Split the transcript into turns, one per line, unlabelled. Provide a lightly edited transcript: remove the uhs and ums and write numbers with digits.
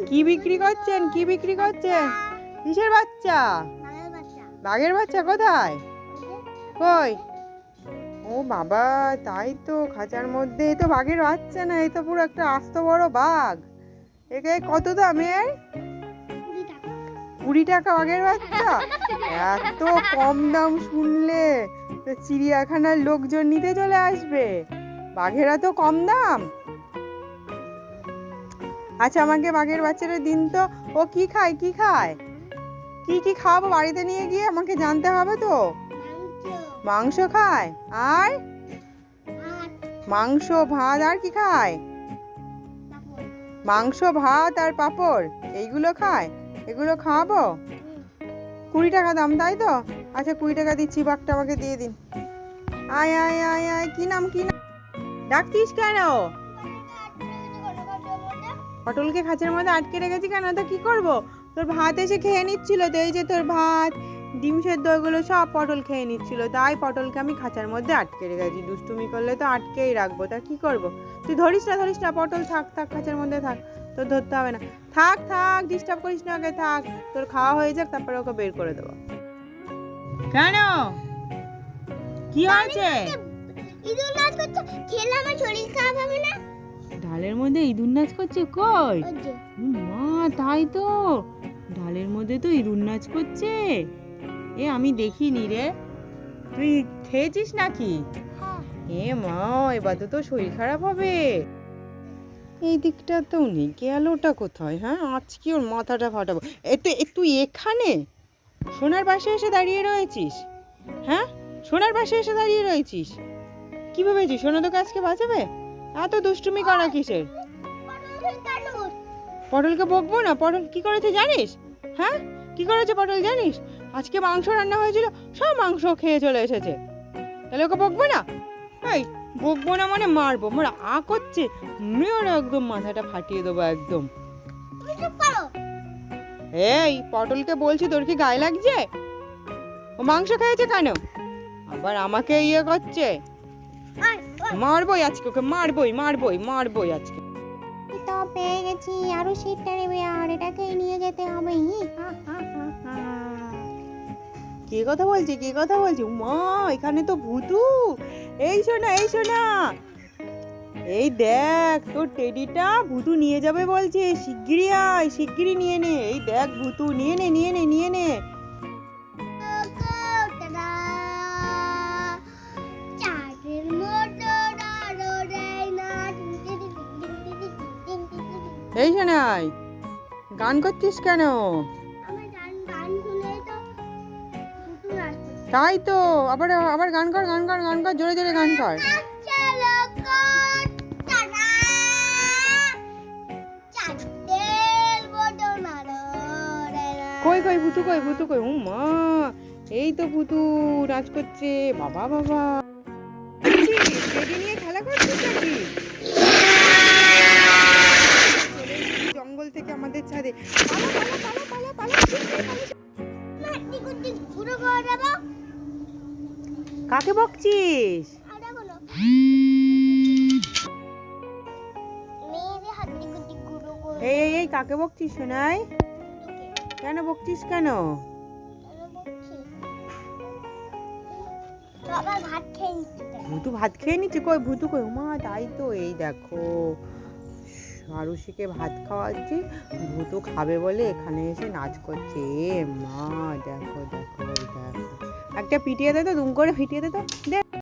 কি বিক্রি করছেন? কি বিক্রি করছেন? কিসের বাচ্চা? বাঘের বাচ্চা কোথায়? কই? ও বাবা, তাই তো, খাঁচার মধ্যে। এই তো বাঘের বাচ্চা না, এই তো পুরো একটা আস্ত বড় বাঘ। একে কত দামের? 20 টাকা বাঘের বাচ্চা? এত কম দাম শুনলে তো চিড়িয়াখানার লোকজন নিতে চলে আসবে। বাঘেরা তো কম দাম। আচ্ছা, আমাকে বাঘের বাচ্চাটা দিন তো। ও কি খায়? কি খায়? কি কি খাওয়াবো বাড়িতে নিয়ে গিয়ে? আমাকে জানতে হবে তো। মাংস খায়? আর মাংস ভাত? আর কি খায়? মাংস ভাত আর পাঁপড়, এইগুলো খায়? এগুলো খাওয়াবো? 20 টাকা দাম, তাই তো? আচ্ছা, 20 টাকা দিচ্ছি, বাঘটা আমাকে দিয়ে দিন। আয় আয় আয় আয়, কি নাম? কি নাম? ডাকছিস কেন? পটলকে খাঁচার মধ্যে আটকে রেখেছি কেন? তো কি করব? তোর ভাত এসে খেয়ে নিচ্ছিল তো, এই যে তোর ভাত, ডিম সেদ্ধ, ওগুলো সব পটল খেয়ে নিচ্ছিল, তাই পটলকে আমি খাঁচার মধ্যে আটকে রেখেছি। দুষ্টুমি করলে তো আটকেই রাখবো, তা কি করব? তুই ধরিস না, পটল থাক থাক, খাঁচার মধ্যে থাক, তোর ধরতে হবে না। থাক থাক, ডিস্টার্ব করিস না ওকে, থাক। তোর খাওয়া হয়ে যাক, তারপরে ওকে বের করে দেবো। কেন? কি হয়েছে?
ইঁদুর নাচ করছে, খেলে আমার শরীর খারাপ হবে না?
ঢালের মধ্যে ইঁদুর নাচ করছে? কই? মা, তাই তো, ঢালের মধ্যে তো ইঁদুর নাচ করছে। এ আমি দেখিনি রে। তুই খেয়েছিস নাকি? এ মা, এবার তো তোর শরীর খারাপ হবে। এই দিকটা তো নেই, গেলোটা কোথায়? হ্যাঁ, আজকে ওর মাথাটা ফাটাবো। তুই এখানে সোনার পাশে এসে দাঁড়িয়ে রয়েছিস? হ্যাঁ, সোনার পাশে এসে দাঁড়িয়ে রয়েছিস? কি ভেবেছিস সোনা তোকে আজকে বাঁচাবে? এত দুষ্টুমি করা কিসের? পটলকে বকবো না? পটল কি করেছে জানিস? হ্যাঁ, কি করেছে পটল জানিস? আজকে মাংস রান্না হয়েছিল, সব মাংস খেয়ে চলে এসেছে। তাহলে ওকে বকবো না? এই, বকবো না মানে মারবো। মোর করছে, মেয়ের একদম মাথাটা ফাটিয়ে দেবো একদম। এই, পটলকে বলছি, তোর কি গায়ে লাগছে? ও মাংস খেয়েছে কেন? আবার আমাকে ইয়ে করছে। মারবোই আজকে ওকে, মারবোই আজকে।
তো পেয়ে গেছি, আরো শীতটা নেবে, আর এটাকে নিয়ে যেতে হবে।
কি কথা বলছি? মা, এখানে তো ভূতু। এই শোনা, এই দেখ, তোর টেডিটা ভূতু নিয়ে যাবে বলছে। শিগগিরই আয়, শিগগিরই নিয়ে নে। এই দেখ ভূতু, নিয়ে নে। এই শোনাই, গান করছিস কেন? তাই তো, আবার গান কর, জোরে গান কর। কই ভূতু কই? ও মা, এই তো ভূতু নাচ করছে। বাবা, টেডি নিয়ে খেলা করছিস নাকি? জঙ্গল থেকে আমাদের ছাদে। পালা। কাকে বকছিস? এই কাকে বকছিস শোনাই? কেন বকছিস কেন? ভূতু ভাত খেয়ে নিচ্ছে? কই ভূতু কই? মা, তাই তো, এই দেখো আরুষিকে ভাত খাওয়াচ্ছি, ভূতু খাবে বলে এখানে এসে নাচ করছে। মা, দেখো, একটা পিটিয়ে দে তো, দুম করে পিটিয়ে দে তো, দে